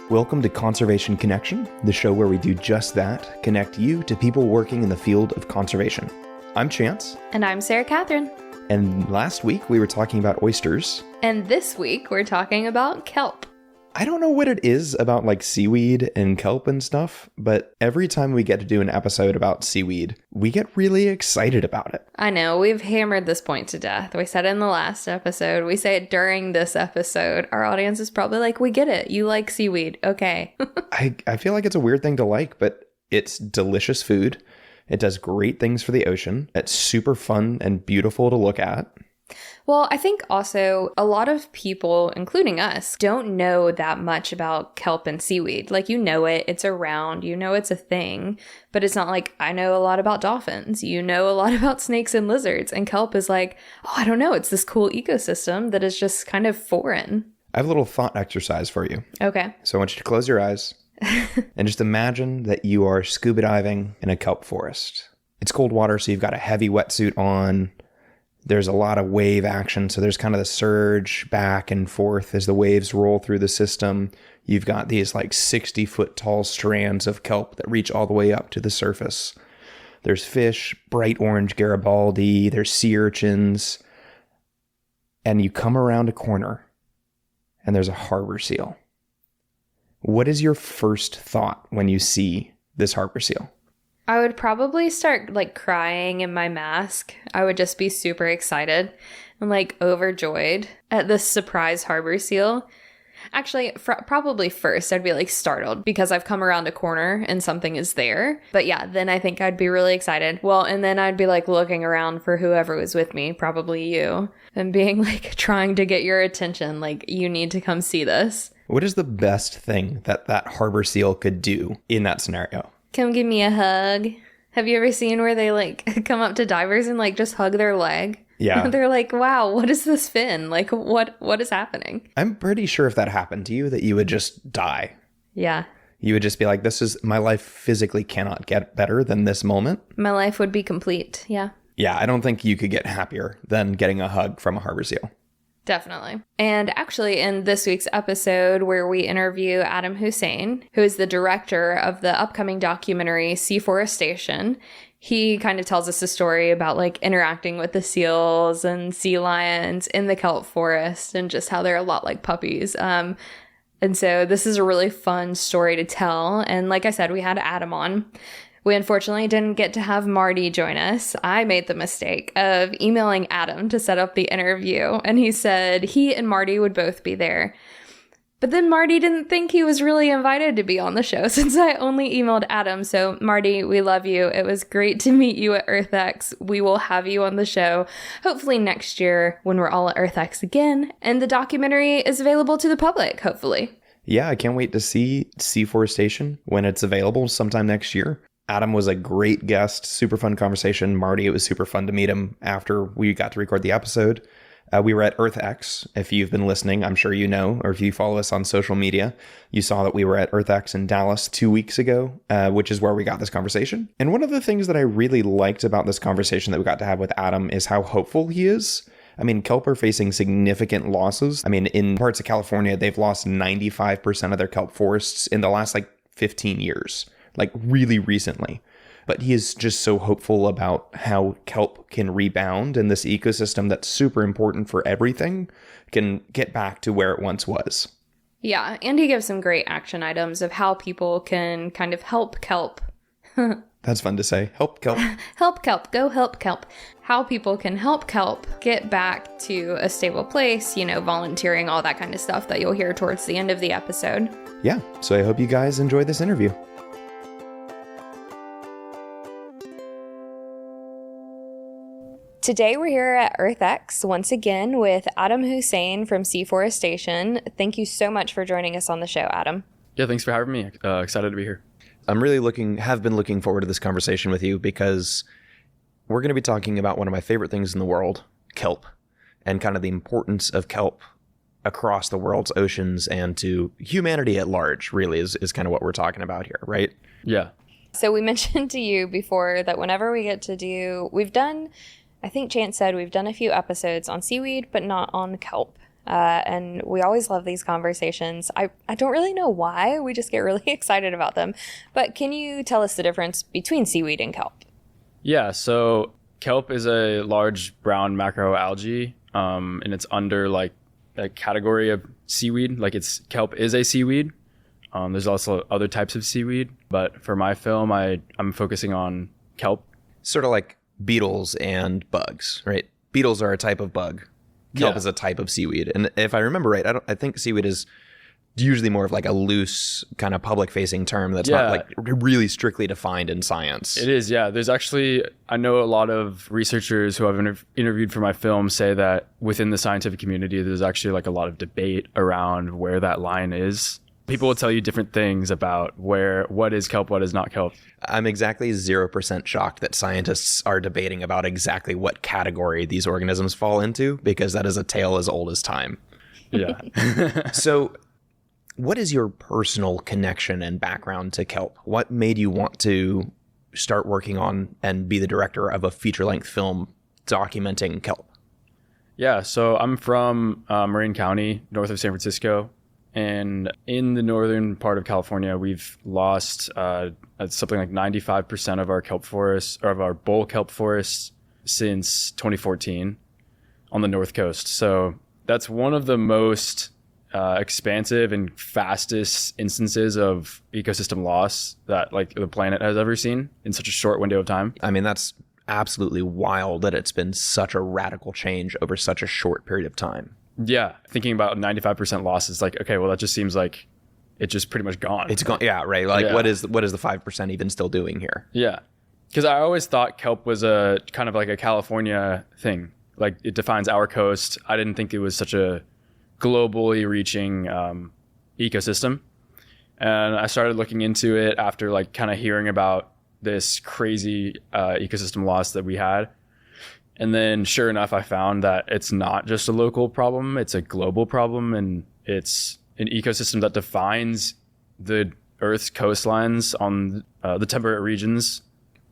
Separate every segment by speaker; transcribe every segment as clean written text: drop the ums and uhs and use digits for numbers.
Speaker 1: Welcome to Conservation Connection, the show where we do just that, connect you to people working in the field of conservation. I'm Chance.
Speaker 2: And I'm Sarah Catherine.
Speaker 1: And last week we were talking about oysters.
Speaker 2: And this week we're talking about kelp.
Speaker 1: I don't know what it is about like seaweed and kelp and stuff, but every time we get to do an episode about seaweed, we get really excited about it.
Speaker 2: I know, we've hammered this point to death. We said it in the last episode. We say it during this episode. Our audience is probably like, we get it. You like seaweed. Okay.
Speaker 1: I feel like it's a weird thing to like, but it's delicious food. It does great things for the ocean. It's super fun and beautiful to look at.
Speaker 2: Well, I think also a lot of people, including us, don't know that much about kelp and seaweed. Like, you know it, it's around, you know it's a thing, but it's not like I know a lot about dolphins. You know a lot about snakes and lizards, and kelp is like, oh, I don't know, it's this cool ecosystem that is just kind of foreign.
Speaker 1: I have a little thought exercise for you.
Speaker 2: Okay.
Speaker 1: So I want you to close your eyes and just imagine that you are scuba diving in a kelp forest. It's cold water, so you've got a heavy wetsuit on. There's a lot of wave action, so there's kind of the surge back and forth as the waves roll through the system. You've got these like 60-foot tall strands of kelp that reach all the way up to the surface. There's fish, bright orange Garibaldi, there's sea urchins, and you come around a corner and there's a harbor seal. What is your first thought when you see this harbor seal?
Speaker 2: I would probably start like crying in my mask. I would just be super excited and like overjoyed at this surprise harbor seal. Actually, probably first I'd be like startled because I've come around a corner and something is there. But yeah, then I think I'd be really excited. Well, and then I'd be like looking around for whoever was with me, probably you, and being like trying to get your attention. Like, you need to come see this.
Speaker 1: What is the best thing that harbor seal could do in that scenario?
Speaker 2: Come give me a hug. Have you ever seen where they like come up to divers and like just hug their leg?
Speaker 1: Yeah.
Speaker 2: They're like, wow, what is this fin? Like, what is happening?
Speaker 1: I'm pretty sure if that happened to you, that you would just die.
Speaker 2: Yeah.
Speaker 1: You would just be like, my life physically cannot get better than this moment.
Speaker 2: My life would be complete. Yeah.
Speaker 1: Yeah, I don't think you could get happier than getting a hug from a harbor seal.
Speaker 2: Definitely. And actually, in this week's episode where we interview Adam Hussain, who is the director of the upcoming documentary Seaforestation, he kind of tells us a story about like interacting with the seals and sea lions in the kelp forest and just how they're a lot like puppies. And so this is a really fun story to tell. And like I said, we had Adam on. We unfortunately didn't get to have Marty join us. I made the mistake of emailing Adam to set up the interview, and he said he and Marty would both be there. But then Marty didn't think he was really invited to be on the show since I only emailed Adam. So Marty, we love you. It was great to meet you at EarthX. We will have you on the show hopefully next year when we're all at EarthX again, and the documentary is available to the public, hopefully.
Speaker 1: Yeah, I can't wait to see Seaforestation when it's available sometime next year. Adam was a great guest, super fun conversation. Marty, it was super fun to meet him after we got to record the episode. We were at EarthX. If you've been listening, I'm sure you know, or if you follow us on social media, you saw that we were at EarthX in Dallas 2 weeks ago, which is where we got this conversation. And one of the things that I really liked about this conversation that we got to have with Adam is how hopeful he is. I mean, kelp are facing significant losses. I mean, in parts of California, they've lost 95% of their kelp forests in the last 15 years. Like really recently. But he is just so hopeful about how kelp can rebound and this ecosystem that's super important for everything can get back to where it once was.
Speaker 2: Yeah, and he gives some great action items of how people can kind of help kelp.
Speaker 1: That's fun to say. Help kelp.
Speaker 2: Help kelp. Go help kelp. How people can help kelp get back to a stable place, volunteering, all that kind of stuff that you'll hear towards the end of the episode.
Speaker 1: Yeah, so I hope you guys enjoy this interview.
Speaker 2: Today we're here at EarthX once again with Adam Hussain from Seaforestation. Thank you so much for joining us on the show, Adam.
Speaker 3: Yeah, thanks for having me. Excited to be here.
Speaker 1: I'm really have been looking forward to this conversation with you because we're going to be talking about one of my favorite things in the world, kelp, and kind of the importance of kelp across the world's oceans and to humanity at large, really, is kind of what we're talking about here, right?
Speaker 3: Yeah.
Speaker 2: So we mentioned to you before that whenever we get to we've done, I think Chance said we've done a few episodes on seaweed, but not on kelp. And we always love these conversations. I don't really know why. We just get really excited about them. But can you tell us the difference between seaweed and kelp?
Speaker 3: Yeah, so kelp is a large brown macroalgae, and it's under like a category of seaweed. Like kelp is a seaweed. There's also other types of seaweed, but for my film, I'm focusing on kelp.
Speaker 1: Sort of like beetles and bugs, right? Beetles are a type of bug. Kelp is a type of seaweed. And if I remember right, I think seaweed is usually more of like a loose kind of public facing term that's not like really strictly defined in science.
Speaker 3: It is, yeah. There's actually, I know a lot of researchers who I've interviewed for my film say that within the scientific community, there's actually like a lot of debate around where that line is. People will tell you different things about what is kelp, what is not kelp.
Speaker 1: I'm exactly 0% shocked that scientists are debating about exactly what category these organisms fall into, because that is a tale as old as time.
Speaker 3: Yeah.
Speaker 1: So what is your personal connection and background to kelp? What made you want to start working on and be the director of a feature-length film documenting kelp?
Speaker 3: Yeah, so I'm from Marin County, north of San Francisco. And in the northern part of California, we've lost something like 95% of our kelp forests, or of our bull kelp forests, since 2014 on the north coast. So that's one of the most expansive and fastest instances of ecosystem loss that like the planet has ever seen in such a short window of time.
Speaker 1: I mean, that's absolutely wild that it's been such a radical change over such a short period of time.
Speaker 3: Yeah, thinking about 95% loss is like, okay, well, that just seems like it's just pretty much gone.
Speaker 1: It's gone. Yeah, right. Like, what is the 5% even still doing here?
Speaker 3: Yeah, because I always thought kelp was a kind of like a California thing. Like, it defines our coast. I didn't think it was such a globally reaching ecosystem. And I started looking into it after like kind of hearing about this crazy ecosystem loss that we had. And then sure enough, I found that it's not just a local problem, it's a global problem, and it's an ecosystem that defines the Earth's coastlines on the temperate regions.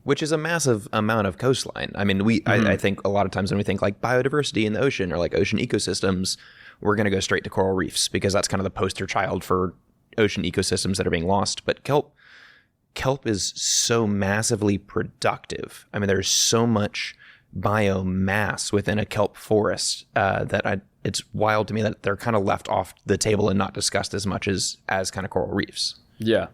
Speaker 1: Which is a massive amount of coastline. I mean, I think a lot of times when we think like biodiversity in the ocean or like ocean ecosystems, we're going to go straight to coral reefs because that's kind of the poster child for ocean ecosystems that are being lost. But kelp is so massively productive. I mean, there's so much biomass within a kelp forest it's wild to me that they're kind of left off the table and not discussed as much as kind of coral reefs.
Speaker 3: Yeah,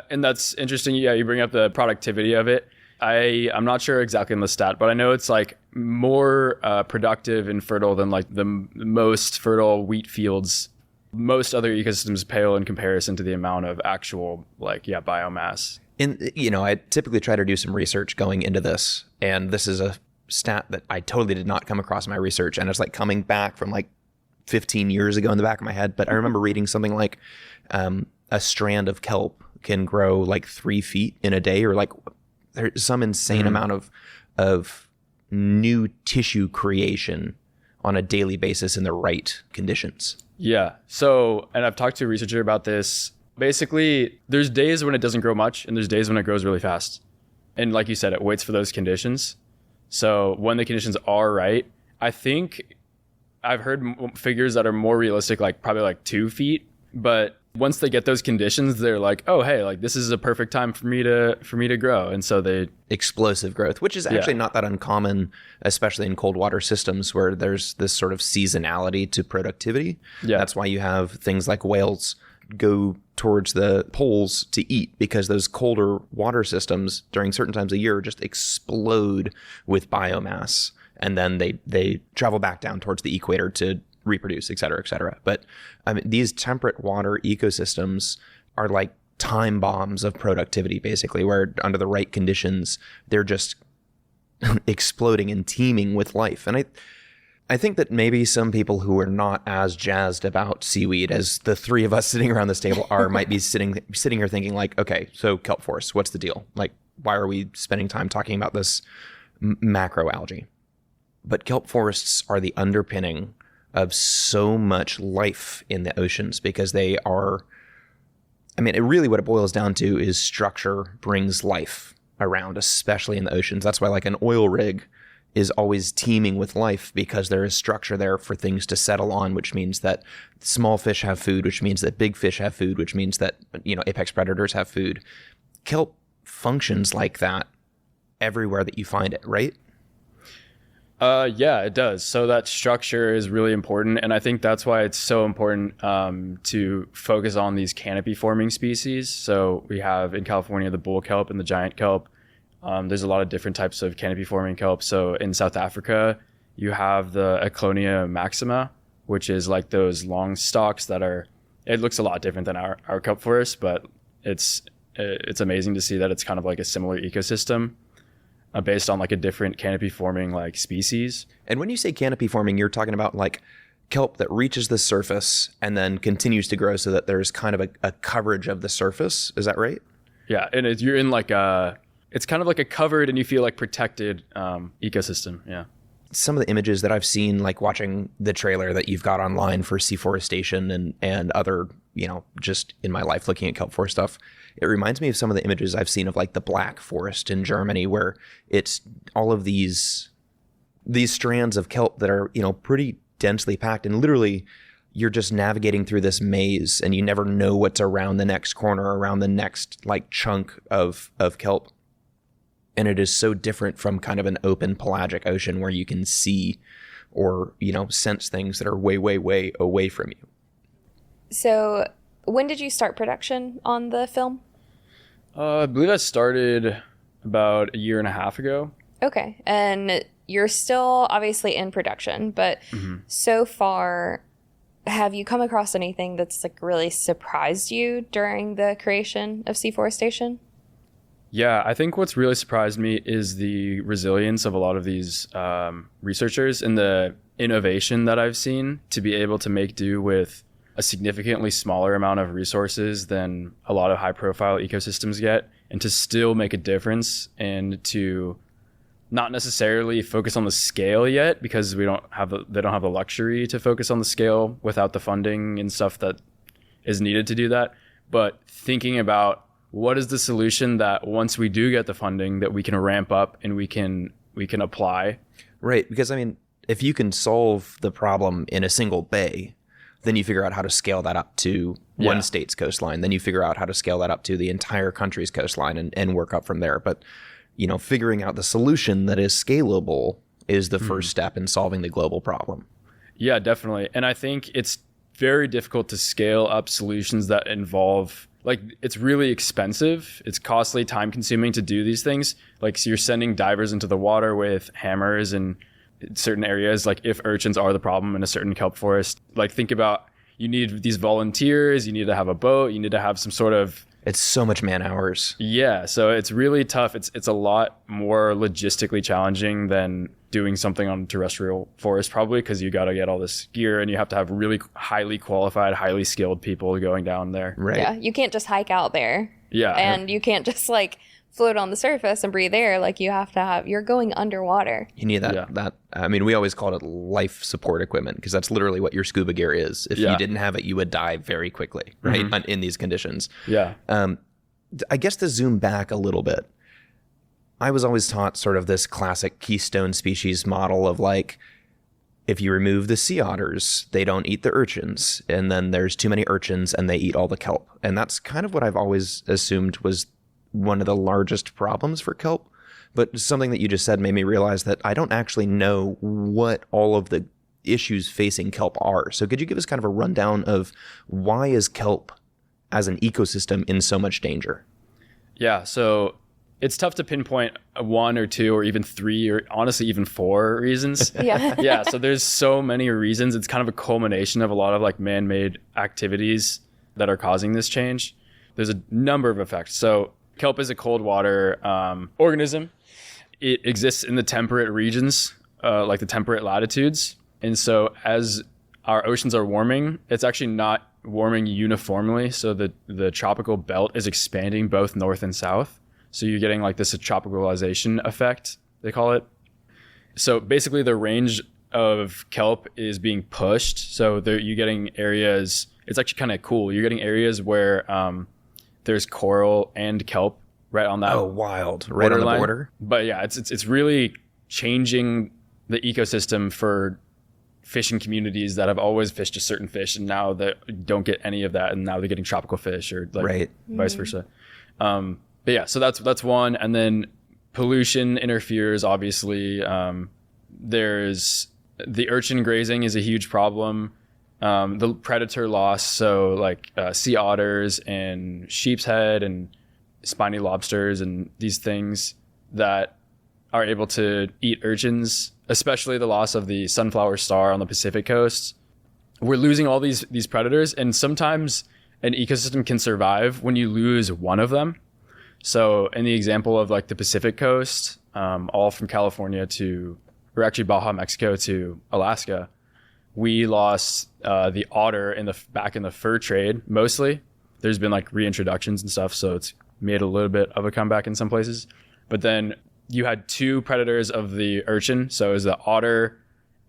Speaker 3: and that's interesting. Yeah, you bring up the productivity of it. I'm not sure exactly on the stat, but I know it's like more productive and fertile than like the most fertile wheat fields. Most other ecosystems pale in comparison to the amount of actual biomass.
Speaker 1: And I typically try to do some research going into this, and this is a stat that I totally did not come across in my research, and it's like coming back from like 15 years ago in the back of my head. But I remember reading something like a strand of kelp can grow like 3 feet in a day, or like there's some insane amount of new tissue creation on a daily basis in the right conditions.
Speaker 3: Yeah. So, and I've talked to a researcher about this. Basically, there's days when it doesn't grow much, and there's days when it grows really fast. And like you said, it waits for those conditions. So when the conditions are right, I think I've heard figures that are more realistic, like probably like 2 feet. But once they get those conditions, they're like, oh, hey, like this is a perfect time for me to grow. And so they
Speaker 1: explosive growth, which is actually not that uncommon, especially in cold water systems where there's this sort of seasonality to productivity. Yeah. That's why you have things like whales go towards the poles to eat, because those colder water systems during certain times of year just explode with biomass, and then they travel back down towards the equator to reproduce, et cetera, et cetera. But I mean, these temperate water ecosystems are like time bombs of productivity, basically, where under the right conditions, they're just exploding and teeming with life. And I think that maybe some people who are not as jazzed about seaweed as the three of us sitting around this table are might be sitting here thinking like, okay, so kelp forests, what's the deal? Like, why are we spending time talking about this macroalgae? But kelp forests are the underpinning of so much life in the oceans, because they are, I mean, what it boils down to is structure brings life around, especially in the oceans. That's why like an oil rig is always teeming with life because there is structure there for things to settle on, which means that small fish have food, which means that big fish have food, which means that, apex predators have food. Kelp functions like that everywhere that you find it, right?
Speaker 3: Yeah, it does. So that structure is really important. And I think that's why it's so important to focus on these canopy forming species. So we have in California, the bull kelp and the giant kelp. There's a lot of different types of canopy forming kelp. So in South Africa, you have the Eclonia maxima, which is like those long stalks it looks a lot different than our kelp forest, but it's amazing to see that it's kind of like a similar ecosystem based on like a different canopy forming like species.
Speaker 1: And when you say canopy forming, you're talking about like kelp that reaches the surface and then continues to grow so that there's kind of a coverage of the surface. Is that right?
Speaker 3: Yeah. And you're in like it's kind of like a covered and you feel like protected ecosystem. Yeah.
Speaker 1: Some of the images that I've seen, like watching the trailer that you've got online for Seaforestation and other, just in my life looking at kelp forest stuff, it reminds me of some of the images I've seen of like the Black Forest in Germany, where it's all of these strands of kelp that are, pretty densely packed, and literally you're just navigating through this maze and you never know what's around the next corner, around the next like chunk of kelp. And it is so different from kind of an open pelagic ocean where you can see or, sense things that are way, way, way away from you.
Speaker 2: So when did you start production on the film?
Speaker 3: I believe I started about a year and a half ago.
Speaker 2: Okay. And you're still obviously in production, but so far, have you come across anything that's like really surprised you during the creation of Seaforestation?
Speaker 3: Yeah, I think what's really surprised me is the resilience of a lot of these researchers and the innovation that I've seen to be able to make do with a significantly smaller amount of resources than a lot of high profile ecosystems get, and to still make a difference, and to not necessarily focus on the scale yet because they don't have the luxury to focus on the scale without the funding and stuff that is needed to do that. But thinking about what is the solution that once we do get the funding that we can ramp up and we can apply.
Speaker 1: Right. Because if you can solve the problem in a single bay, then you figure out how to scale that up to one state's coastline. Then you figure out how to scale that up to the entire country's coastline and work up from there. But, figuring out the solution that is scalable is the first step in solving the global problem.
Speaker 3: Yeah, definitely. And I think it's very difficult to scale up solutions that involve, like, it's really expensive. It's costly, time consuming to do these things. Like, so you're sending divers into the water with hammers in certain areas. Like, if urchins are the problem in a certain kelp forest, like, think about, you need these volunteers, you need to have a boat, you need to have some sort of...
Speaker 1: It's so much man hours.
Speaker 3: Yeah, so it's really tough. It's a lot more logistically challenging than doing something on terrestrial forest, probably, because you got to get all this gear and you have to have really highly qualified, highly skilled people going down there.
Speaker 1: Right.
Speaker 2: Yeah, you can't just hike out there.
Speaker 3: Yeah.
Speaker 2: And you can't just like float on the surface and breathe air. Like, you have to you're going underwater.
Speaker 1: You need that. We always called it life support equipment because that's literally what your scuba gear is. If you didn't have it, you would die very quickly, right? In these conditions.
Speaker 3: Yeah.
Speaker 1: I guess to zoom back a little bit, I was always taught sort of this classic keystone species model of like, if you remove the sea otters, they don't eat the urchins. And then there's too many urchins and they eat all the kelp. And that's kind of what I've always assumed was one of the largest problems for kelp. But something that you just said made me realize that I don't actually know what all of the issues facing kelp are. So could you give us kind of a rundown of why is kelp as an ecosystem in so much danger?
Speaker 3: Yeah, so it's tough to pinpoint one or two or even three or honestly even four reasons.
Speaker 2: Yeah.
Speaker 3: Yeah, so there's so many reasons. It's kind of a culmination of a lot of like man-made activities that are causing this change. There's a number of effects. So kelp is a cold water organism. It exists in the temperate regions, like the temperate latitudes. And so as our oceans are warming, it's actually not warming uniformly. So the tropical belt is expanding both north and south. So you're getting like this tropicalization effect, they call it. So basically the range of kelp is being pushed. So you're getting areas, it's actually kind of cool. You're getting areas where there's coral and kelp right on that.
Speaker 1: Oh, wild. Right on the border.
Speaker 3: But yeah, it's really changing the ecosystem for fishing communities that have always fished a certain fish, and now they don't get any of that, and now they're getting tropical fish, or like vice versa. But yeah, so that's one. And then pollution interferes, obviously. There's the urchin grazing is a huge problem. The predator loss, so like sea otters and sheep's head and spiny lobsters and these things that are able to eat urchins, especially the loss of the sunflower star on the Pacific coast. We're losing all these predators, and sometimes an ecosystem can survive when you lose one of them. So in the example of like the Pacific coast, all from California to, or actually Baja, Mexico to Alaska, we lost the otter back in the fur trade mostly. There's been like reintroductions and stuff, so it's made a little bit of a comeback in some places. But then you had two predators of the urchin, so it was the otter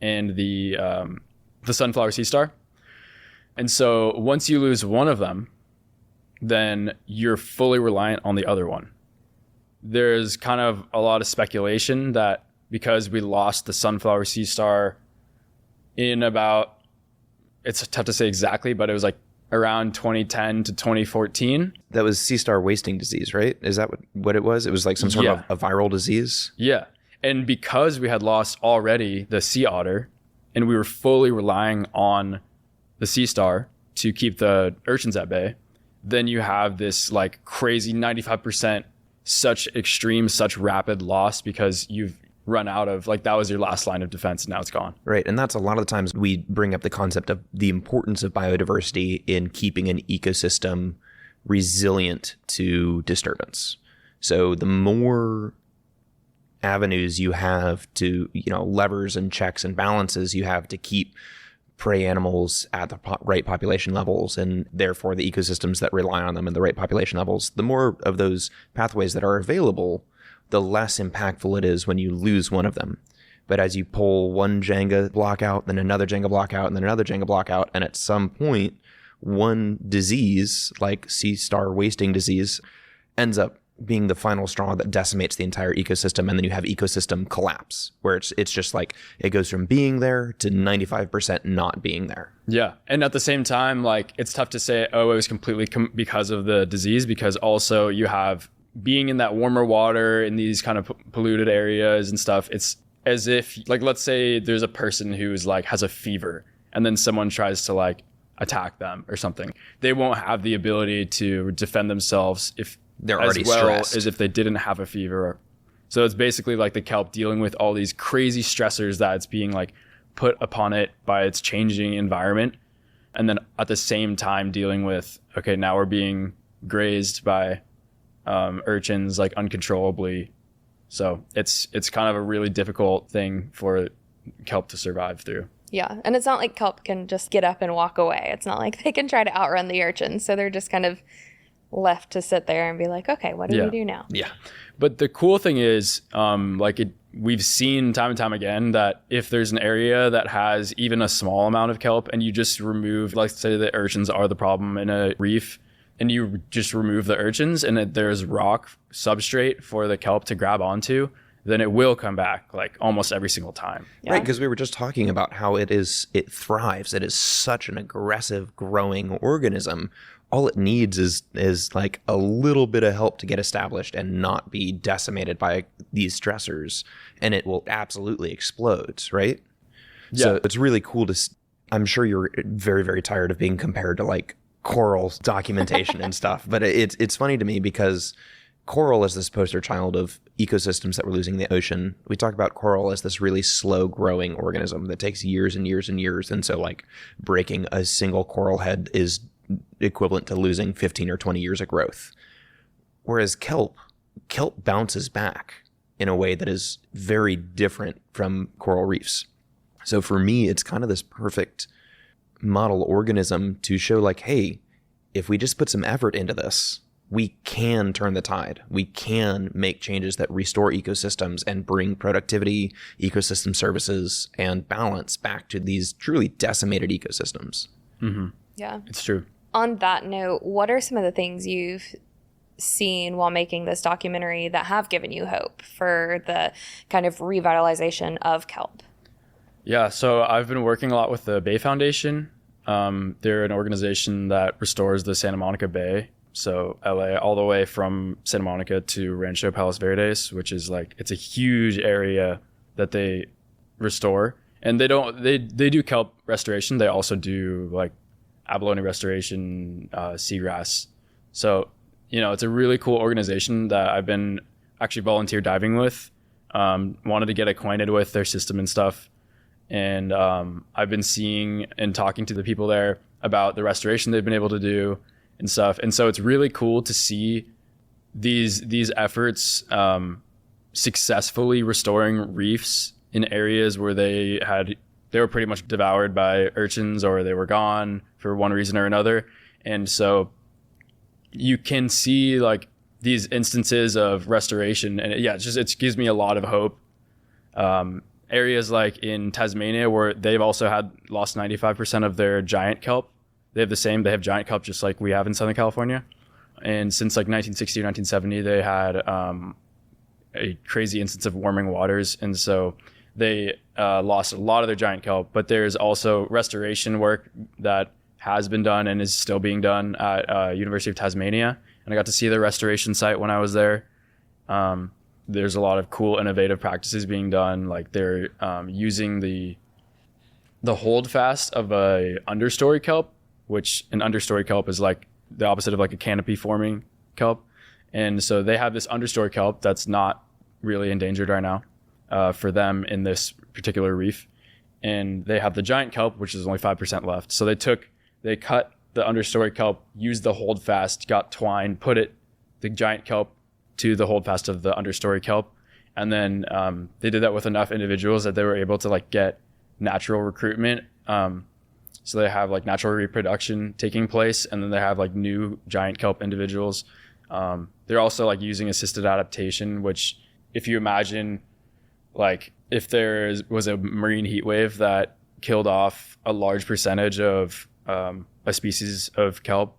Speaker 3: and the sunflower sea star. And so once you lose one of them, then you're fully reliant on the other one. There's kind of a lot of speculation that because we lost the sunflower sea star in about, it's tough to say exactly, but it was like around 2010 to 2014.
Speaker 1: That was sea star wasting disease, right? Is that what it was? It was like some sort of a viral disease?
Speaker 3: Yeah. And because we had lost already the sea otter and we were fully relying on the sea star to keep the urchins at bay, then you have this like crazy 95% such extreme, such rapid loss because you've run out of, like, that was your last line of defense and now it's gone.
Speaker 1: Right. And that's a lot of the times we bring up the concept of the importance of biodiversity in keeping an ecosystem resilient to disturbance. So the more avenues you have to, levers and checks and balances you have to keep prey animals at the right population levels, and therefore the ecosystems that rely on them in the right population levels, the more of those pathways that are available, the less impactful it is when you lose one of them. But as you pull one Jenga block out, then another Jenga block out, and then another Jenga block out, and at some point, one disease, like sea star wasting disease, ends up being the final straw that decimates the entire ecosystem, and then you have ecosystem collapse, where it's just like it goes from being there to 95% not being there.
Speaker 3: Yeah. And at the same time, like, it's tough to say, oh, it was completely because of the disease, because also you have being in that warmer water in these kind of polluted areas and stuff. It's as if, like, let's say there's a person who's like has a fever and then someone tries to like attack them or something. They won't have the ability to defend themselves if
Speaker 1: they're already
Speaker 3: stressed, as if they didn't have a fever. So it's basically like the kelp dealing with all these crazy stressors that it's being like put upon it by its changing environment. And then at the same time dealing with, okay, now we're being grazed by urchins like uncontrollably. So it's kind of a really difficult thing for kelp to survive through.
Speaker 2: Yeah. And it's not like kelp can just get up and walk away. It's not like they can try to outrun the urchins. So they're just kind of left to sit there and be like, okay, what do we do now?
Speaker 3: Yeah. But the cool thing is, we've seen time and time again that if there's an area that has even a small amount of kelp and you just remove, like, say the urchins are the problem in a reef, and you just remove the urchins and there's rock substrate for the kelp to grab onto, then it will come back like almost every single time.
Speaker 1: Yeah. Right, because we were just talking about how it thrives. It is such an aggressive growing organism. All it needs is like a little bit of help to get established and not be decimated by these stressors, and it will absolutely explode, right? Yeah. So it's really cool I'm sure you're very, very tired of being compared to like coral documentation and stuff, but it's funny to me because coral is this poster child of ecosystems that we're losing in the ocean. We talk about coral as this really slow growing organism that takes years and years and years. And so like breaking a single coral head is equivalent to losing 15 or 20 years of growth. Whereas kelp bounces back in a way that is very different from coral reefs. So for me, it's kind of this perfect model organism to show like, hey, if we just put some effort into this, we can turn the tide. We can make changes that restore ecosystems and bring productivity, ecosystem services, and balance back to these truly decimated ecosystems.
Speaker 3: Mm-hmm.
Speaker 2: Yeah.
Speaker 3: It's true.
Speaker 2: On that note, what are some of the things you've seen while making this documentary that have given you hope for the kind of revitalization of kelp?
Speaker 3: Yeah, so I've been working a lot with the Bay Foundation. They're an organization that restores the Santa Monica Bay, so LA, all the way from Santa Monica to Rancho Palos Verdes, which is like, it's a huge area that they restore. And they do kelp restoration. They also do like abalone restoration, seagrass. So, it's a really cool organization that I've been actually volunteer diving with. Wanted to get acquainted with their system and stuff. And I've been seeing and talking to the people there about the restoration they've been able to do and stuff. And so it's really cool to see these efforts successfully restoring reefs in areas where they were pretty much devoured by urchins, or they were gone for one reason or another. And so you can see like these instances of restoration, and it gives me a lot of hope. Areas like in Tasmania, where they've also lost 95% of their giant kelp. They have giant kelp just like we have in Southern California. And since like 1960 or 1970, they had a crazy instance of warming waters. And so they lost a lot of their giant kelp. But there's also restoration work that has been done and is still being done at University of Tasmania. And I got to see the restoration site when I was there. There's a lot of cool, innovative practices being done. Like they're using the holdfast of a understory kelp, which an understory kelp is like the opposite of like a canopy forming kelp. And so they have this understory kelp that's not really endangered right now for them in this particular reef. And they have the giant kelp, which is only 5% left. So they cut the understory kelp, used the holdfast, got twine, the giant kelp to the holdfast of the understory kelp. And then they did that with enough individuals that they were able to like get natural recruitment. So they have like natural reproduction taking place, and then they have like new giant kelp individuals. They're also like using assisted adaptation, which if you imagine like if there was a marine heat wave that killed off a large percentage of a species of kelp,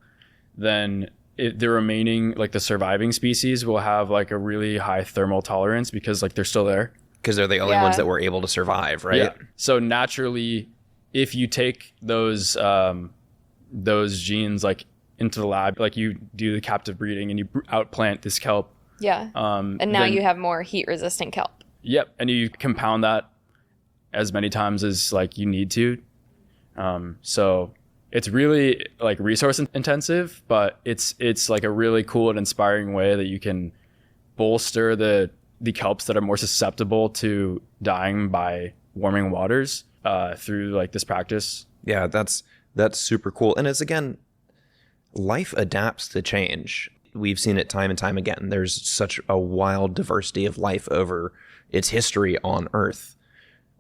Speaker 3: then the remaining, like the surviving species, will have like a really high thermal tolerance because like they're still there.
Speaker 1: Because they're the only ones that were able to survive, right?
Speaker 3: Yeah. So naturally, if you take those genes like into the lab, like you do the captive breeding and you outplant this kelp.
Speaker 2: Yeah. And now you have more heat resistant kelp.
Speaker 3: Yep. And you compound that as many times as like you need to. So it's really like resource intensive, but it's like a really cool and inspiring way that you can bolster the kelps that are more susceptible to dying by warming waters through like this practice.
Speaker 1: Yeah, that's super cool. And it's, again, life adapts to change. We've seen it time and time again. There's such a wild diversity of life over its history on Earth.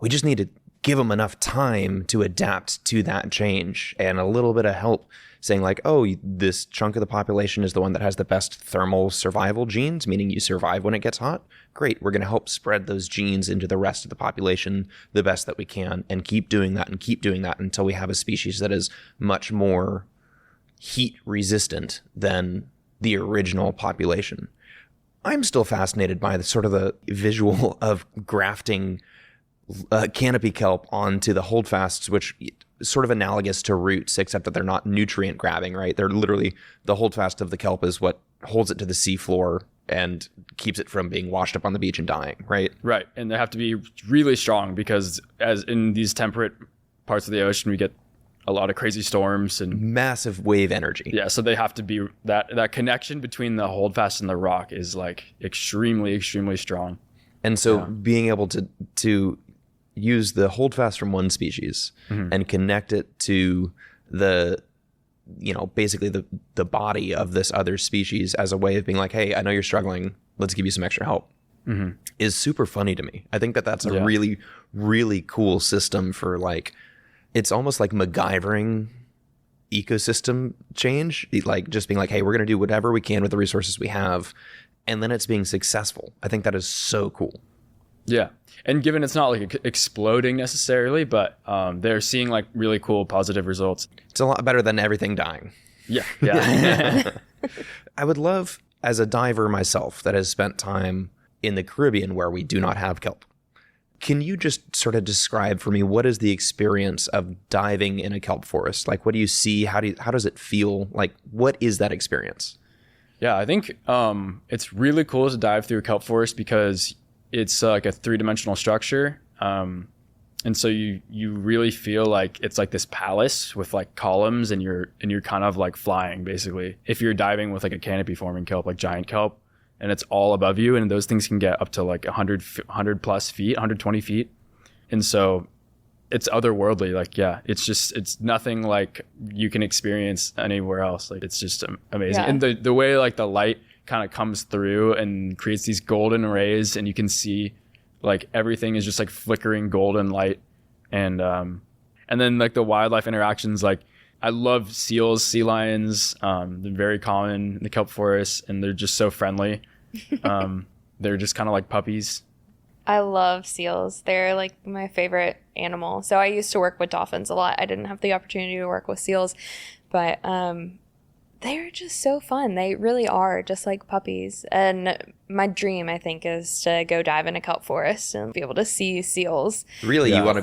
Speaker 1: We just need to give them enough time to adapt to that change, and a little bit of help saying like, oh, this chunk of the population is the one that has the best thermal survival genes, meaning you survive when it gets hot. Great. We're going to help spread those genes into the rest of the population the best that we can, and keep doing that until we have a species that is much more heat resistant than the original population. I'm still fascinated by the visual of grafting canopy kelp onto the holdfasts, which is sort of analogous to roots, except that they're not nutrient grabbing, right? They're literally, the holdfast of the kelp is what holds it to the seafloor and keeps it from being washed up on the beach and dying, right?
Speaker 3: Right. And they have to be really strong because as in these temperate parts of the ocean, we get a lot of crazy storms and
Speaker 1: massive wave energy.
Speaker 3: Yeah. So they have to be, that connection between the holdfast and the rock is like extremely, extremely strong.
Speaker 1: And so being able to use the holdfast from one species and connect it to basically the body of this other species as a way of being like, hey, I know you're struggling, let's give you some extra help, is super funny to me. I think that's a really, really cool system for like, it's almost like MacGyvering ecosystem change, like just being like, hey, we're going to do whatever we can with the resources we have, and then it's being successful. I think that is so cool.
Speaker 3: Yeah. And given it's not like exploding necessarily, but they're seeing like really cool positive results.
Speaker 1: It's a lot better than everything dying.
Speaker 3: Yeah. Yeah.
Speaker 1: I would love as a diver myself that has spent time in the Caribbean where we do not have kelp, can you just sort of describe for me what is the experience of diving in a kelp forest? Like, what do you see? How does it feel? Like, what is that experience?
Speaker 3: Yeah, I think it's really cool to dive through a kelp forest because it's like a 3-dimensional structure. And so you really feel like it's like this palace with like columns, and you're kind of like flying basically. If you're diving with like a canopy forming kelp, like giant kelp, and it's all above you, and those things can get up to like 100 plus feet, 120 feet. And so it's otherworldly. Like, yeah, it's nothing like you can experience anywhere else. Like, it's just amazing.
Speaker 2: Yeah.
Speaker 3: And the way like the light kind of comes through and creates these golden rays, and you can see like everything is just like flickering golden light. And then like the wildlife interactions, like I love seals, sea lions. They're very common in the kelp forest, and they're just so friendly. They're just kind of like puppies.
Speaker 2: I love seals. They're like my favorite animal. So I used to work with dolphins a lot. I didn't have the opportunity to work with seals, but they're just so fun. They really are just like puppies. And my dream, I think, is to go dive in a kelp forest and be able to see seals.
Speaker 1: Really,
Speaker 3: Yeah.
Speaker 1: you want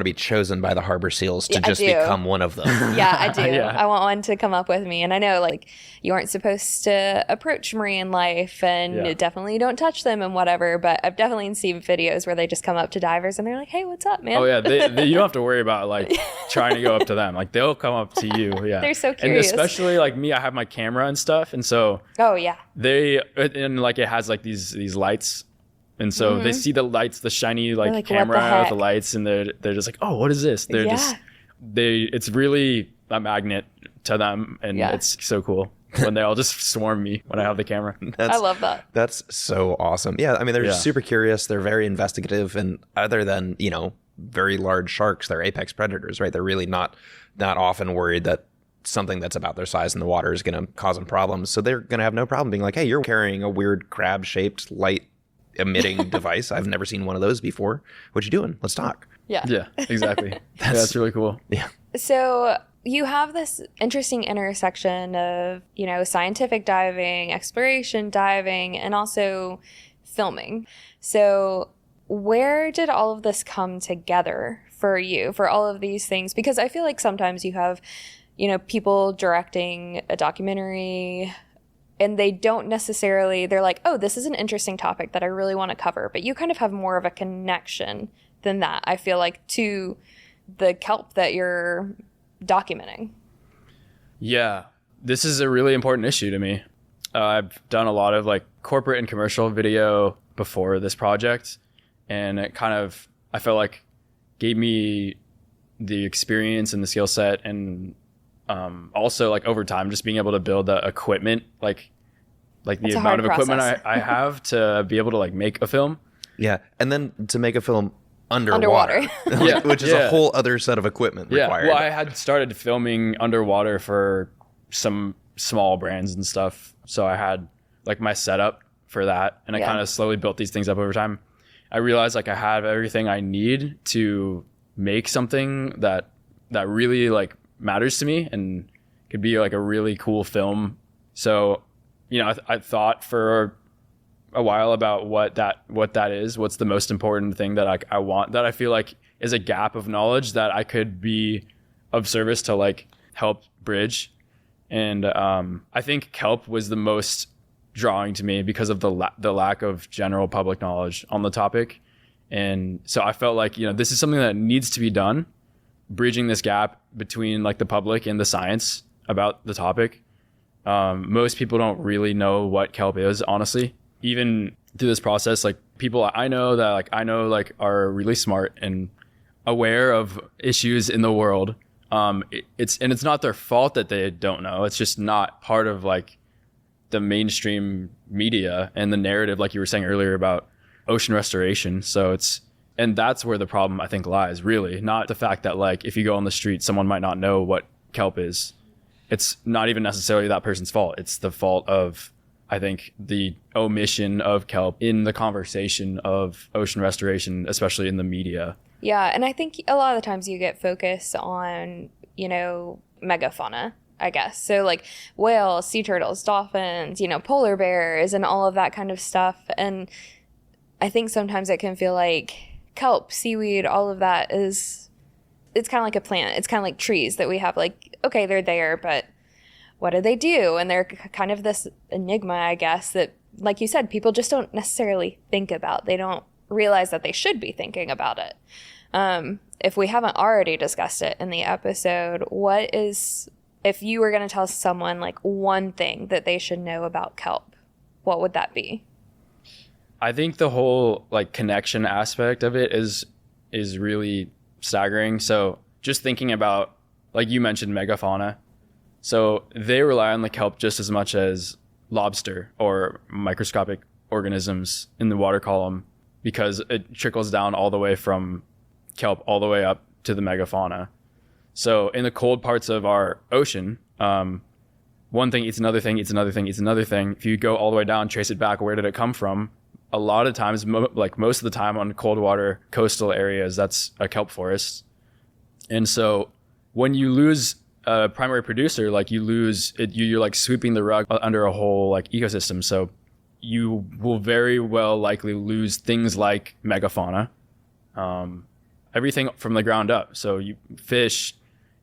Speaker 1: to be chosen by the harbor seals to
Speaker 2: Yeah, I
Speaker 1: just
Speaker 2: do.
Speaker 1: become one of them.
Speaker 2: Yeah, I do.
Speaker 3: Yeah.
Speaker 2: I want one to come up with me. And I know like you aren't supposed to approach marine life, and
Speaker 3: Yeah.
Speaker 2: definitely don't touch them and whatever. But I've definitely seen videos where they just come up to divers and they're like, "Hey, what's up, man?"
Speaker 3: Oh yeah, they you don't have to worry about like trying to go up to them. Like they'll come up to you. Yeah,
Speaker 2: They're so
Speaker 3: And
Speaker 2: curious.
Speaker 3: especially like me, I have my camera and stuff, and so
Speaker 2: Oh yeah.
Speaker 3: like it has like these lights, and so they see the lights, the shiny like,
Speaker 2: They're like, "What the
Speaker 3: camera with
Speaker 2: heck?"
Speaker 3: the lights, and they're just like, oh, what is this? They're just it's really a magnet to them, and
Speaker 2: Yeah.
Speaker 3: it's so cool when they all just swarm me when I have the camera.
Speaker 2: I love that.
Speaker 1: That's so awesome. Yeah, I mean, they're
Speaker 3: Yeah.
Speaker 1: super curious. They're very investigative, and other than, very large sharks, they're apex predators, right? They're really not often worried that something that's about their size in the water is going to cause them problems. So they're going to have no problem being like, hey, you're carrying a weird crab-shaped light emitting device. I've never seen one of those before. What you doing? Let's talk.
Speaker 2: Yeah.
Speaker 3: Yeah, exactly. That's really cool.
Speaker 1: Yeah.
Speaker 2: So you have this interesting intersection of, scientific diving, exploration diving, and also filming. So where did all of this come together for you, for all of these things? Because I feel like sometimes you have, people directing a documentary and they don't necessarily, they're like, oh, this is an interesting topic that I really want to cover. But you kind of have more of a connection than that, I feel like, to the kelp that you're documenting.
Speaker 3: Yeah, this is a really important issue to me. I've done a lot of like corporate and commercial video before this project, and it kind of, I felt like, gave me the experience and the skill set, and also like over time just being able to build the equipment, like
Speaker 2: It's
Speaker 3: the
Speaker 2: a
Speaker 3: amount of
Speaker 2: hard
Speaker 3: equipment
Speaker 2: process.
Speaker 3: I have to be able to like make a film.
Speaker 1: Yeah. And then to make a film underwater.
Speaker 3: Yeah.
Speaker 1: Which is
Speaker 3: Yeah.
Speaker 1: a whole other set of equipment required.
Speaker 3: Well, I had started filming underwater for some small brands and stuff, so I had like my setup for that, and I
Speaker 2: Yeah.
Speaker 3: kind of slowly built these things up over time. I realized like I have everything I need to make something that really like matters to me and could be like a really cool film. So, I thought for a while about what that is, what's the most important thing that I want, that I feel like is a gap of knowledge that I could be of service to like help bridge. And I think kelp was the most drawing to me because of the lack of general public knowledge on the topic. And so I felt like, this is something that needs to be done, bridging this gap between like the public and the science about the topic. Most people don't really know what kelp is, honestly. Even through this process, like people I know are really smart and aware of issues in the world. It's not their fault that they don't know. It's just not part of like the mainstream media and the narrative, like you were saying earlier about ocean restoration. And that's where the problem I think lies, really, not the fact that like if you go on the street, someone might not know what kelp is. It's not even necessarily that person's fault. It's the fault of, I think, the omission of kelp in the conversation of ocean restoration, especially in the media.
Speaker 2: Yeah, and I think a lot of the times you get focused on, megafauna I guess. So like whales, sea turtles, dolphins, polar bears and all of that kind of stuff. And I think sometimes it can feel like kelp, seaweed, all of that it's kind of like a plant. It's kind of like trees that we have, like, okay, they're there, but what do they do? And they're kind of this enigma, I guess, that, like you said, people just don't necessarily think about. They don't realize that they should be thinking about it. If we haven't already discussed it in the episode, if you were going to tell someone like one thing that they should know about kelp, what would that be?
Speaker 3: I think the whole like connection aspect of it is really staggering. So just thinking about, like you mentioned, megafauna. So they rely on the kelp just as much as lobster or microscopic organisms in the water column, because it trickles down all the way from kelp all the way up to the megafauna. So in the cold parts of our ocean, one thing eats another thing, eats another thing, eats another thing. If you go all the way down, trace it back, where did it come from? A lot of times, like most of the time on cold water coastal areas, that's a kelp forest. And so when you lose a primary producer, like you lose it, you're like sweeping the rug under a whole like ecosystem. So you will very well likely lose things like megafauna, everything from the ground up. So you fish,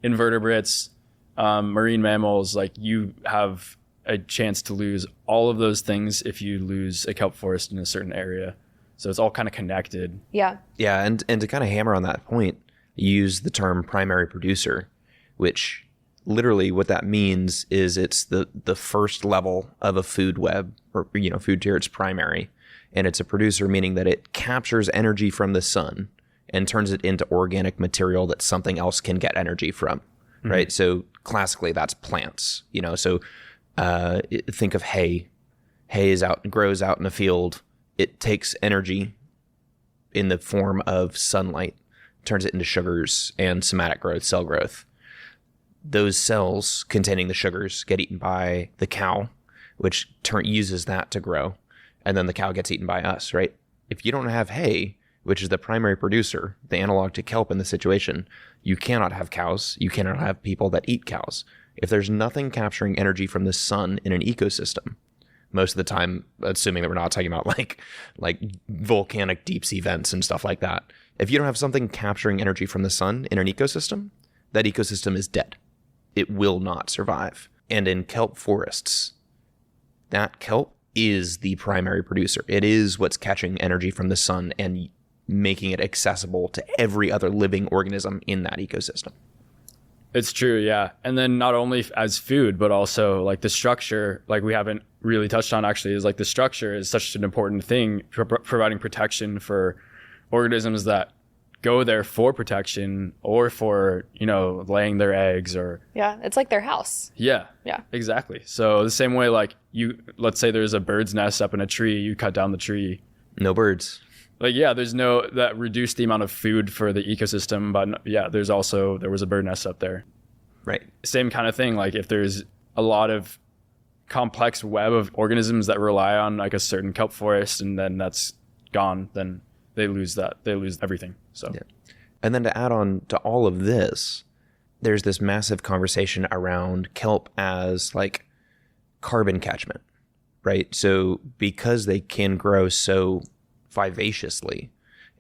Speaker 3: invertebrates, marine mammals, like you have a chance to lose all of those things if you lose a kelp forest in a certain area. So it's all kind of connected.
Speaker 2: Yeah.
Speaker 1: Yeah, and to kind of hammer on that point, use the term primary producer, which literally what that means is it's the first level of a food web, or food tier. It's primary, and it's a producer, meaning that it captures energy from the sun and turns it into organic material that something else can get energy from, right? So classically, that's plants. So think of hay. Hay grows out in a field. It takes energy in the form of sunlight, turns it into sugars and somatic growth, cell growth. Those cells containing the sugars get eaten by the cow, which uses that to grow. And then the cow gets eaten by us, right? If you don't have hay, which is the primary producer, the analog to kelp in the situation, you cannot have cows. You cannot have people that eat cows. If there's nothing capturing energy from the sun in an ecosystem, most of the time, assuming that we're not talking about like volcanic deep sea vents and stuff like that, if you don't have something capturing energy from the sun in an ecosystem, that ecosystem is dead. It will not survive. And in kelp forests, that kelp is the primary producer. It is what's catching energy from the sun and making it accessible to every other living organism in that ecosystem.
Speaker 3: It's true, yeah. And then not only as food, but also like the structure, like we haven't really touched on actually, is like the structure is such an important thing for providing protection for organisms that go there for protection or for, laying their eggs or...
Speaker 2: Yeah, it's like their house.
Speaker 3: Yeah.
Speaker 2: Yeah.
Speaker 3: Exactly. So the same way, like let's say there's a bird's nest up in a tree, you cut down the tree.
Speaker 1: No birds.
Speaker 3: Like, yeah, that reduced the amount of food for the ecosystem, but yeah, there was a bird nest up there.
Speaker 1: Right.
Speaker 3: Same kind of thing. Like if there's a lot of complex web of organisms that rely on like a certain kelp forest and then that's gone, then they lose everything. So,
Speaker 1: yeah. And then to add on to all of this, there's this massive conversation around kelp as like carbon catchment, right? So because they can grow so vivaciously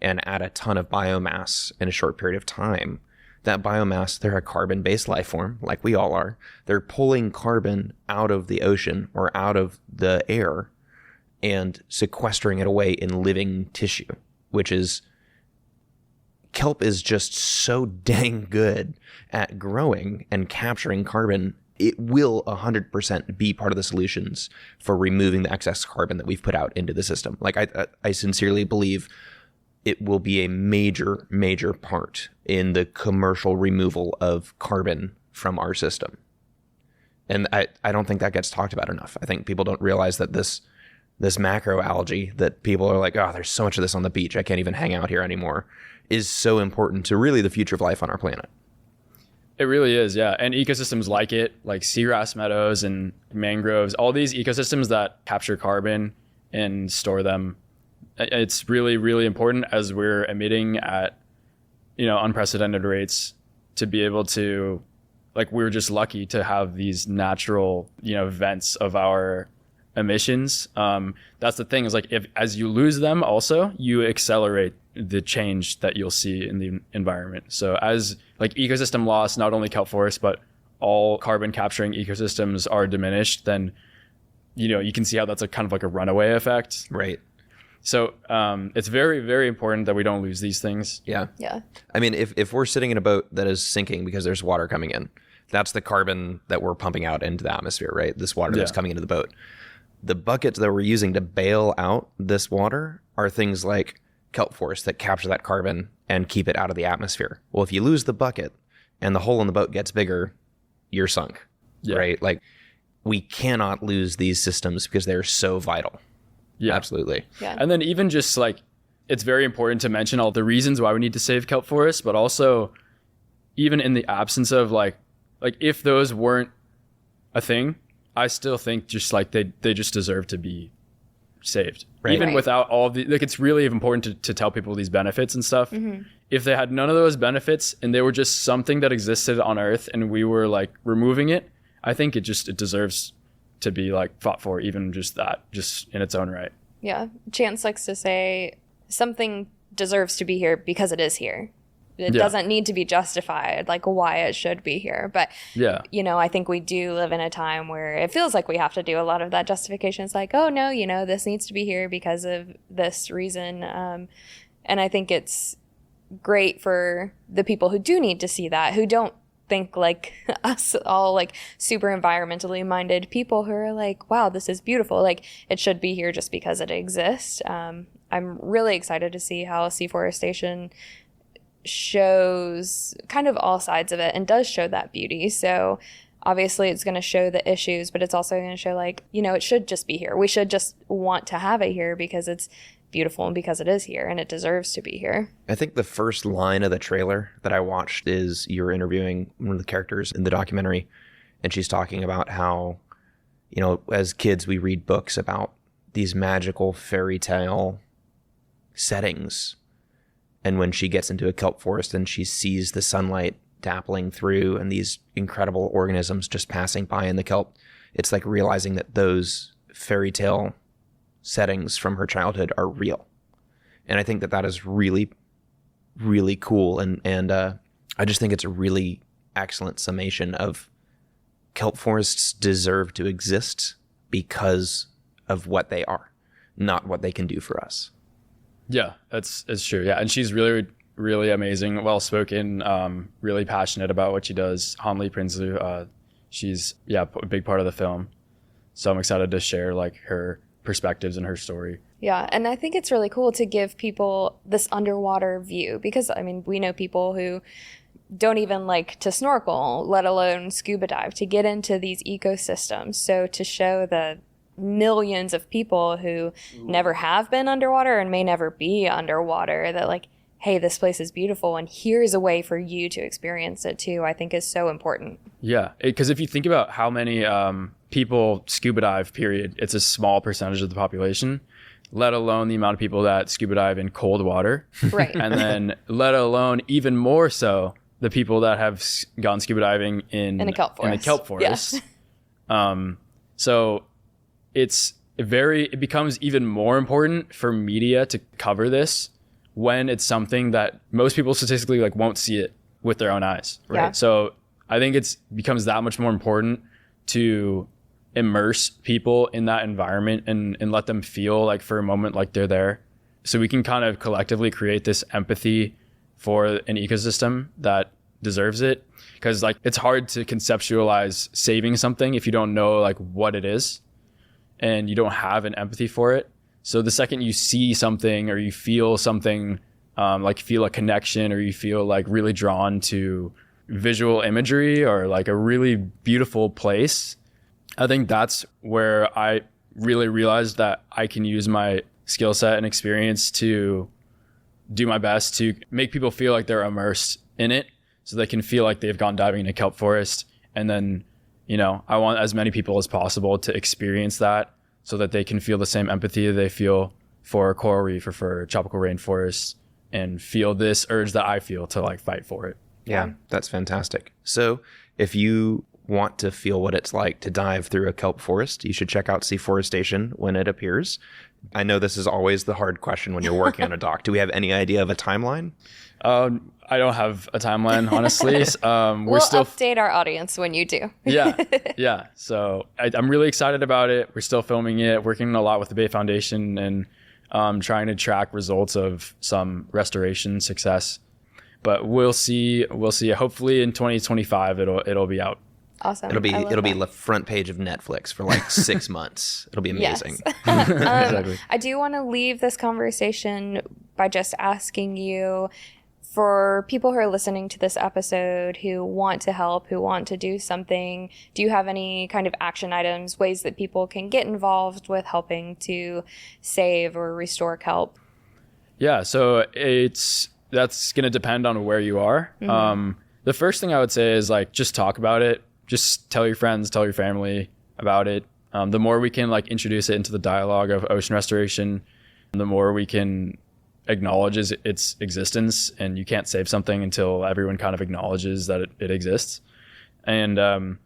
Speaker 1: and add a ton of biomass in a short period of time, that biomass, they're a carbon-based life form, like we all are. They're pulling carbon out of the ocean or out of the air and sequestering it away in living tissue, which is... Kelp is just so dang good at growing and capturing carbon. It will 100% be part of the solutions for removing the excess carbon that we've put out into the system. Like I sincerely believe it will be a major, major part in the commercial removal of carbon from our system. And I don't think that gets talked about enough. I think people don't realize that this macroalgae that people are like, oh, there's so much of this on the beach, I can't even hang out here anymore, is so important to really the future of life on our planet.
Speaker 3: It really is, yeah. And ecosystems like it, like seagrass meadows and mangroves, all these ecosystems that capture carbon and store them, it's really, really important as we're emitting at, unprecedented rates to be able to like we're just lucky to have these natural, vents of our emissions. That's the thing, is like, if as you lose them also, you accelerate the change that you'll see in the environment. So as like ecosystem loss, not only kelp forests, but all carbon capturing ecosystems are diminished, then, you can see how that's a kind of like a runaway effect.
Speaker 1: Right.
Speaker 3: So it's very, very important that we don't lose these things.
Speaker 1: Yeah.
Speaker 2: Yeah.
Speaker 1: I mean, if we're sitting in a boat that is sinking because there's water coming in, that's the carbon that we're pumping out into the atmosphere, right? This water that's coming into the boat. The buckets that we're using to bail out this water are things like kelp forests that capture that carbon and keep it out of the atmosphere. Well, if you lose the bucket and the hole in the boat gets bigger, you're sunk, right? Like, we cannot lose these systems because they're so vital. Yeah, absolutely.
Speaker 2: Yeah.
Speaker 3: And then even just like, it's very important to mention all the reasons why we need to save kelp forests, but also even in the absence of like if those weren't a thing, I still think just like they just deserve to be saved. Right. Even without all the, like, it's really important to tell people these benefits and stuff. Mm-hmm. If they had none of those benefits and they were just something that existed on Earth and we were like removing it, I think it deserves to be like fought for, even just in its own right.
Speaker 2: Yeah. Chance likes to say something deserves to be here because it is here. It doesn't need to be justified, like why it should be here. But, I think we do live in a time where it feels like we have to do a lot of that justification. It's like, oh, no, this needs to be here because of this reason. And I think it's great for the people who do need to see that, who don't think like us, all like super environmentally minded people who are like, wow, this is beautiful. Like, it should be here just because it exists. I'm really excited to see how Seaforestation shows kind of all sides of it and does show that beauty. So obviously it's going to show the issues, but it's also going to show like, it should just be here. We should just want to have it here because it's beautiful and because it is here and it deserves to be here.
Speaker 1: I think the first line of the trailer that I watched is you're interviewing one of the characters in the documentary, and she's talking about how, as kids we read books about these magical fairy tale settings. And when she gets into a kelp forest and she sees the sunlight dappling through and these incredible organisms just passing by in the kelp, it's like realizing that those fairy tale settings from her childhood are real. And I think that is really, really cool. And I just think it's a really excellent summation of kelp forests deserve to exist because of what they are, not what they can do for us.
Speaker 3: Yeah, it's true. Yeah, and she's really, really amazing, well-spoken, really passionate about what she does. Hanli Prinsloo, she's a big part of the film. So I'm excited to share like her perspectives and her story.
Speaker 2: Yeah, and I think it's really cool to give people this underwater view because, we know people who don't even like to snorkel, let alone scuba dive, to get into these ecosystems. So to show the millions of people who never have been underwater and may never be underwater that like, hey, this place is beautiful and here's a way for you to experience it too, I think is so important. Yeah,
Speaker 3: because if you think about how many people scuba dive, period, it's a small percentage of the population, let alone the amount of people that scuba dive in cold water. Right. And then let alone even more so the people that have gone scuba diving in a kelp forest. Yeah. So it becomes even more important for media to cover this when it's something that most people statistically like won't see it with their own eyes. Right. Yeah. So I think it becomes that much more important to immerse people in that environment and let them feel like for a moment like they're there. So we can kind of collectively create this empathy for an ecosystem that deserves it. Because like it's hard to conceptualize saving something if you don't know like what it is and you don't have an empathy for it. So the second you see something or you feel something, like feel a connection or you feel like really drawn to visual imagery or like a really beautiful place, I think that's where I really realized that I can use my skill set and experience to do my best to make people feel like they're immersed in it so they can feel like they've gone diving in a kelp forest. And then, I want as many people as possible to experience that so that they can feel the same empathy they feel for a coral reef or for tropical rainforests and feel this urge that I feel to like fight for it.
Speaker 1: Yeah, that's fantastic. So If you want to feel what it's like to dive through a kelp forest, you should check out Seaforestation when it appears. I know this is always the hard question when you're working on a doc. Do we have any idea of a timeline?
Speaker 3: I don't have a timeline, honestly.
Speaker 2: We'll update our audience when you do.
Speaker 3: Yeah. So I'm really excited about it. We're still filming it, working a lot with the Bay Foundation, and trying to track results of some restoration success. But we'll see. Hopefully in 2025, it'll be out.
Speaker 2: Awesome.
Speaker 1: It'll be the front page of Netflix for like 6 months. It'll be amazing.
Speaker 2: Yes.
Speaker 3: Exactly.
Speaker 2: I do want to leave this conversation by just asking you, for people who are listening to this episode who want to help, who want to do something, do you have any kind of action items, ways that people can get involved with helping to save or restore kelp?
Speaker 3: Yeah, so that's going to depend on where you are. Mm-hmm. The first thing I would say is like just talk about it. Just tell your friends, tell your family about it. The more we can like introduce it into the dialogue of ocean restoration, the more we can acknowledge its existence. And you can't save something until everyone kind of acknowledges that it exists. And the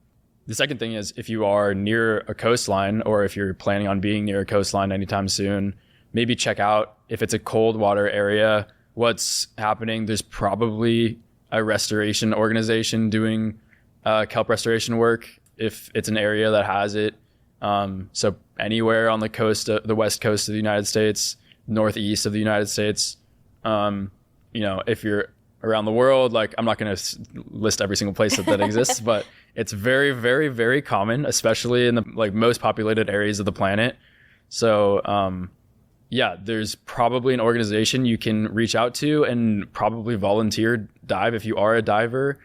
Speaker 3: second thing is, if you are near a coastline, or if you're planning on being near a coastline anytime soon, maybe check out, if it's a cold water area, what's happening. There's probably a restoration organization doing kelp restoration work if it's an area that has it. So anywhere on the coast, the west coast of the United States, northeast of the United States, if you're around the world, like I'm not going to list every single place that exists, but it's very, very, very common, especially in the like most populated areas of the planet. So there's probably an organization you can reach out to and probably volunteer dive if you are a diver.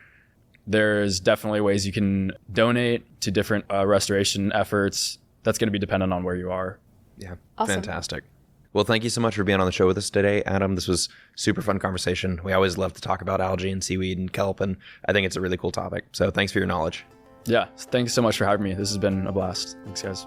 Speaker 3: There's definitely ways you can donate to different restoration efforts. That's going to be dependent on where you are.
Speaker 1: Yeah,
Speaker 2: awesome.
Speaker 1: Fantastic. Well, thank you so much for being on the show with us today, Adam. This was super fun conversation. We always love to talk about algae and seaweed and kelp, and I think it's a really cool topic. So thanks for your knowledge.
Speaker 3: Yeah, thanks so much for having me. This has been a blast. Thanks, guys.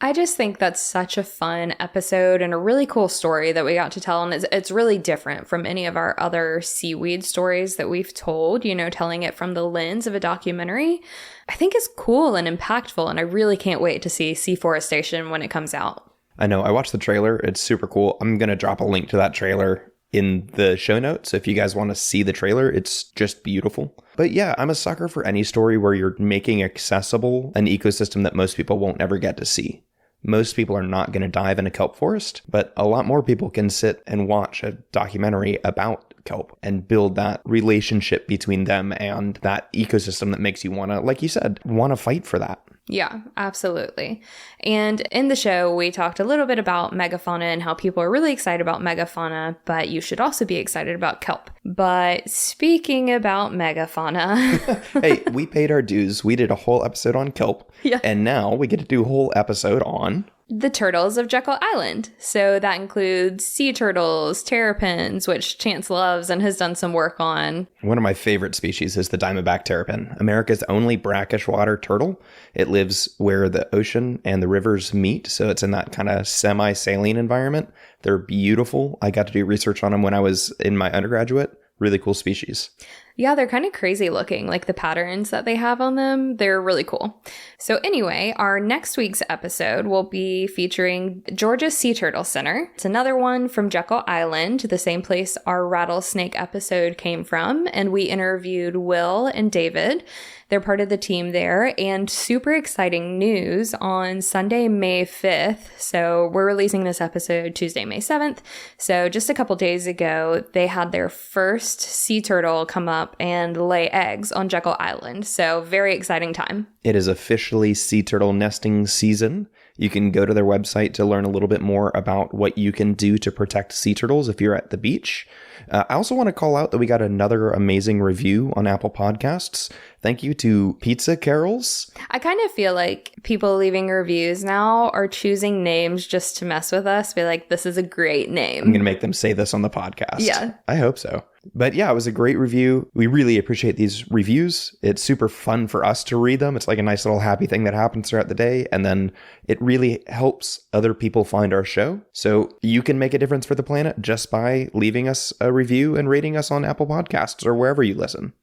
Speaker 2: I just think that's such a fun episode and a really cool story that we got to tell. And it's really different from any of our other seaweed stories that we've told, telling it from the lens of a documentary. I think it's cool and impactful, and I really can't wait to see Seaforestation when it comes out.
Speaker 1: I know. I watched the trailer. It's super cool. I'm going to drop a link to that trailer in the show notes. If you guys want to see the trailer, it's just beautiful. But yeah, I'm a sucker for any story where you're making accessible an ecosystem that most people won't ever get to see. Most people are not going to dive in a kelp forest, but a lot more people can sit and watch a documentary about kelp and build that relationship between them and that ecosystem that makes you want to, like you said, want to fight for that.
Speaker 2: Yeah, absolutely. And in the show, we talked a little bit about megafauna and how people are really excited about megafauna, but you should also be excited about kelp. But speaking about megafauna...
Speaker 1: Hey, we paid our dues. We did a whole episode on kelp.
Speaker 2: Yeah.
Speaker 1: And now we get to do a whole episode on...
Speaker 2: the turtles of Jekyll Island. So that includes sea turtles, terrapins, which Chance loves and has done some work on.
Speaker 1: One of my favorite species is the diamondback terrapin, America's only brackish water turtle. It lives where the ocean and the rivers meet, so it's in that kind of semi-saline environment. They're beautiful. I got to do research on them when I was in my undergraduate. Really cool species.
Speaker 2: Yeah, they're kind of crazy looking, like the patterns that they have on them. They're really cool. So anyway, our next week's episode will be featuring Georgia Sea Turtle Center. It's another one from Jekyll Island, the same place our rattlesnake episode came from. And we interviewed Will and David. They're part of the team there, and super exciting news on Sunday, May 5th. So we're releasing this episode Tuesday, May 7th. So just a couple days ago, they had their first sea turtle come up and lay eggs on Jekyll Island. So very exciting time.
Speaker 1: It is officially sea turtle nesting season. You can go to their website to learn a little bit more about what you can do to protect sea turtles if you're at the beach. I also want to call out that we got another amazing review on Apple Podcasts. Thank you to Pizza Carols.
Speaker 2: I kind of feel like people leaving reviews now are choosing names just to mess with us. Be like, this is a great name.
Speaker 1: I'm going to make them say this on the podcast.
Speaker 2: Yeah.
Speaker 1: I hope so. But yeah, it was a great review. We really appreciate these reviews. It's super fun for us to read them. It's like a nice little happy thing that happens throughout the day. And then it really helps other people find our show. So you can make a difference for the planet just by leaving us a review and rating us on Apple Podcasts or wherever you listen.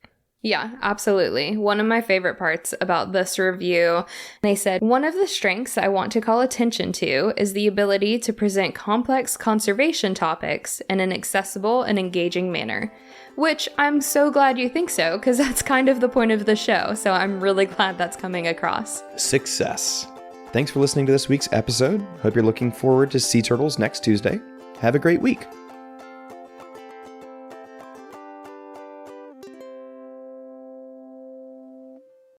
Speaker 2: Yeah, absolutely. One of my favorite parts about this review, they said, one of the strengths I want to call attention to is the ability to present complex conservation topics in an accessible and engaging manner. Which I'm so glad you think so, because that's kind of the point of the show. So I'm really glad that's coming across.
Speaker 1: Success. Thanks for listening to this week's episode. Hope you're looking forward to sea turtles next Tuesday. Have a great week.